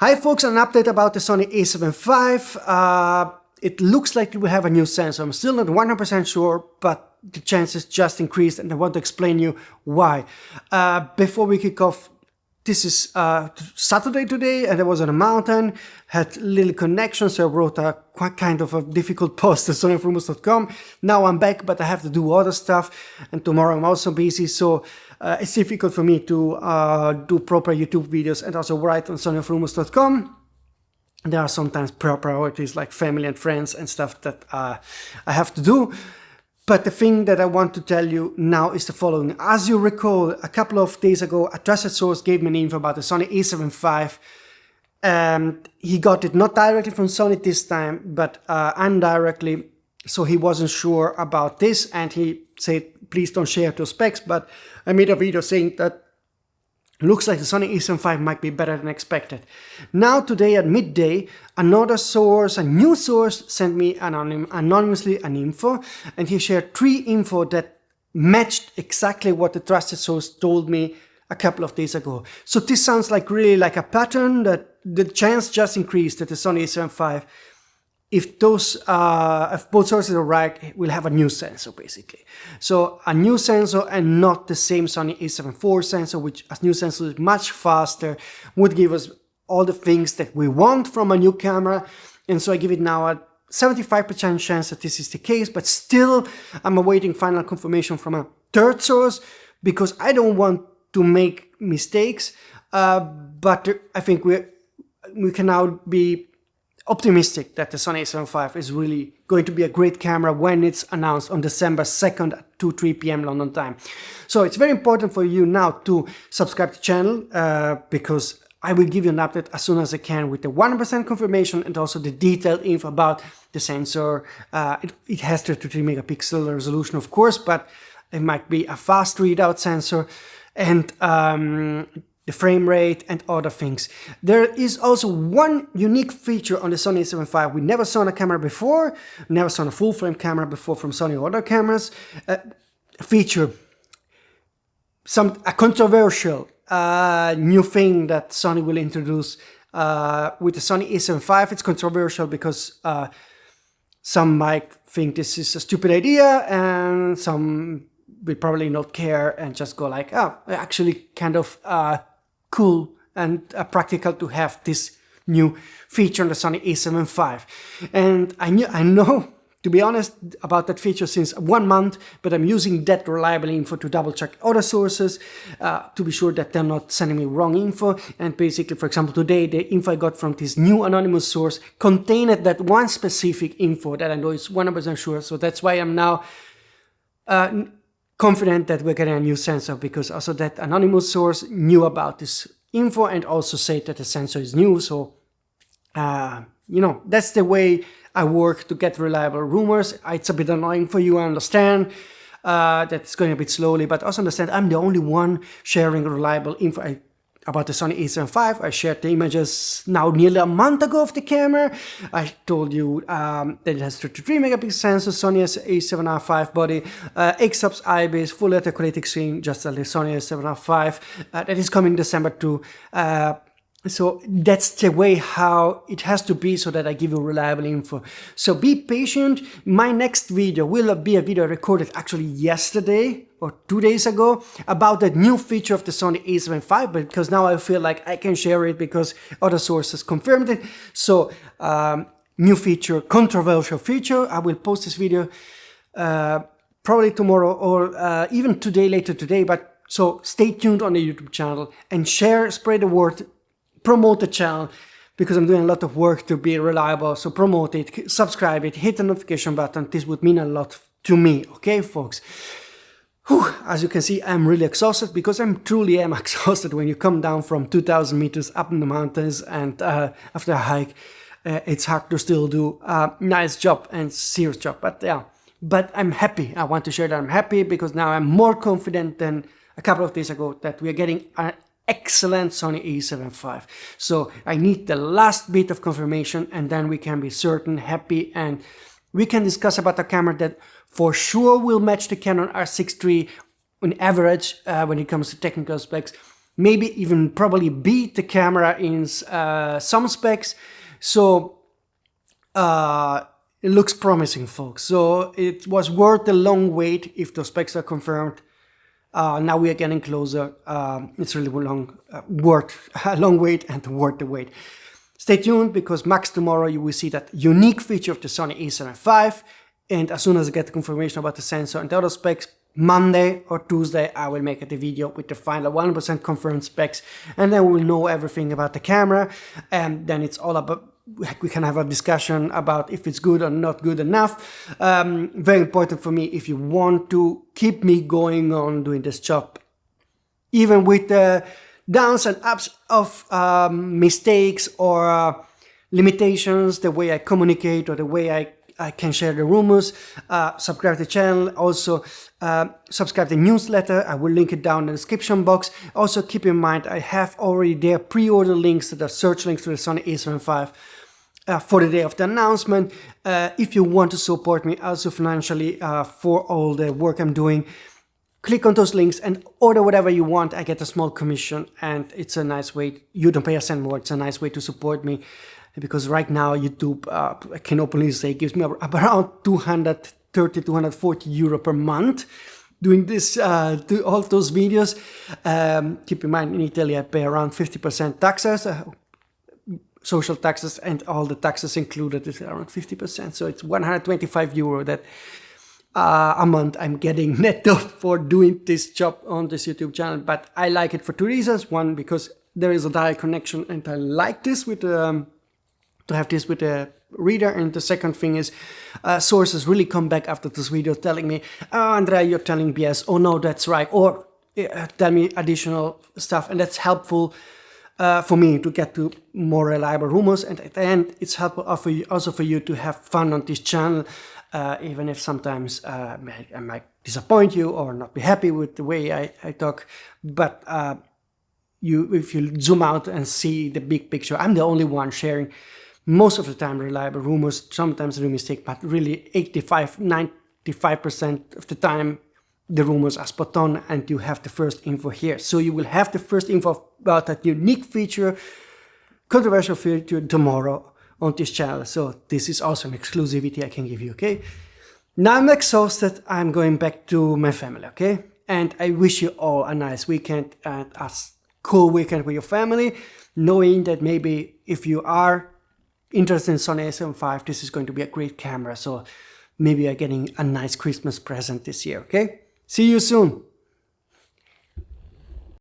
Hi folks, an update about the Sony A7V. It looks like we have a new sensor. I'm still not 100% sure, but the chances just increased and I want to explain you why. Before we kick off, this is Saturday today and I was on a mountain, had little connection, so I wrote a quite kind of a difficult post at sonyalpha.com. Now I'm back, but I have to do other stuff and tomorrow I'm also busy, so it's difficult for me to do proper YouTube videos and also write on sonyalpha.com. There are sometimes priorities like family and friends and stuff that I have to do. But the thing that I want to tell you now is the following. As you recall, a couple of days ago, a trusted source gave me an info about the Sony A75. He got it not directly from Sony this time, but indirectly. So he wasn't sure about this and he said, please don't share those specs. But I made a video saying that looks like the Sony A75 might be better than expected. Now today at midday, another source, a new source, sent me anonymously an info, and he shared 3 info that matched exactly what the trusted source told me a couple of days ago. So this sounds like really like a pattern that the chance just increased that the Sony A75, if both sources are right, we'll have a new sensor basically. So a new sensor and not the same Sony A7 IV sensor, which a new sensor is much faster, would give us all the things that we want from a new camera. And so I give it now a 75% chance that this is the case, but still I'm awaiting final confirmation from a third source because I don't want to make mistakes. But I think we can now be optimistic that the Sony A75 is really going to be a great camera when it's announced on December 2nd at 2-3 p.m. London time. So it's very important for you now to subscribe to the channel because I will give you an update as soon as I can with the 100% confirmation and also the detailed info about the sensor. It has 33 megapixel resolution, of course, but it might be a fast readout sensor and the frame rate and other things. There is also one unique feature on the Sony A7V we never saw on a camera before, never saw on a full frame camera before from Sony or other cameras. Feature, a controversial new thing that Sony will introduce with the Sony A7V. It's controversial because some might think this is a stupid idea and some will probably not care and just go like, oh, actually kind of cool and practical to have this new feature on the Sony A7V. And I know, to be honest, about that feature since 1 month, but I'm using that reliable info to double check other sources to be sure that they're not sending me wrong info. And basically, for example, today, the info I got from this new anonymous source contained that one specific info that I know is 100% sure. So that's why I'm now confident that we're getting a new sensor, because also that anonymous source knew about this info and also said that the sensor is new. So, you know, that's the way I work to get reliable rumors. It's a bit annoying for you, I understand that it's going a bit slowly, but also understand I'm the only one sharing reliable info about the Sony A7V. I shared the images now nearly a month ago of the camera. I told you that it has 33 megapixel sensor, Sony A7R5 body, X-Ups IBIS, full electrolytic screen, just like the Sony A7R5. That is coming December 2. So that's the way how it has to be so that I give you reliable info. So be patient. My next video will be a video recorded actually yesterday or 2 days ago about the new feature of the Sony A75, but because now I feel like I can share it because other sources confirmed it. So new feature, controversial feature. I will post this video probably tomorrow or even today, later today. But so stay tuned on the YouTube channel and share, spread the word, promote the channel, because I'm doing a lot of work to be reliable. So promote it, subscribe it, hit the notification button. This would mean a lot to me, okay, folks? Whew. As you can see, I'm really exhausted because I truly am exhausted when you come down from 2,000 meters up in the mountains and after a hike, it's hard to still do a nice job and serious job. But yeah, but I'm happy. I want to share that I'm happy because now I'm more confident than a couple of days ago that we are getting an excellent Sony A7V. So I need the last bit of confirmation and then we can be certain, happy, and we can discuss about a camera that for sure will match the Canon R6 III on average when it comes to technical specs, maybe even probably beat the camera in some specs. So it looks promising, folks. So it was worth the long wait if those specs are confirmed. Now we are getting closer. It's really worth a long wait and worth the wait. Stay tuned, because max tomorrow you will see that unique feature of the Sony A7V, and as soon as I get the confirmation about the sensor and the other specs, Monday or Tuesday I will make the video with the final 100% confirmed specs, and then we'll know everything about the camera, and then it's all about, we can have a discussion about if it's good or not good enough. Very important for me if you want to keep me going on doing this job, even with the downs and ups of mistakes or limitations, the way I communicate or the way I can share the rumors. Subscribe to the channel. Also subscribe to the newsletter. I will link it down in the description box. Also keep in mind I have already there pre-order links, that are search links to the Sony A75 for the day of the announcement. If you want to support me also financially for all the work I'm doing, click on those links and order whatever you want. I get a small commission, and it's a nice way. You don't pay a cent more. It's a nice way to support me, because right now YouTube, I can openly say, gives me around 230, 240 euro per month doing this, do all those videos. Keep in mind, in Italy I pay around 50% taxes, social taxes, and all the taxes included is around 50%. So it's 125 euro that a month I'm getting netto for doing this job on this YouTube channel. But I like it for two reasons. One, because there is a direct connection, and I like this with to have this with the reader. And the second thing is sources really come back after this video telling me, oh, Andrea, you're telling BS, oh no, that's right, or tell me additional stuff, and that's helpful for me to get to more reliable rumors. And at the end, it's helpful also for you to have fun on this channel, even if sometimes I might disappoint you or not be happy with the way I talk. But if you zoom out and see the big picture, I'm the only one sharing most of the time reliable rumors. Sometimes I do mistake, but really 85–95% of the time the rumors are spot on, and you have the first info here. So you will have the first info about that unique feature, controversial feature, tomorrow on this channel. So this is also an exclusivity I can give you, okay? Now I'm exhausted. I'm going back to my family, okay? And I wish you all a nice weekend and a cool weekend with your family, knowing that maybe if you are interested in Sony A7V, this is going to be a great camera. So maybe you're getting a nice Christmas present this year, okay? See you soon.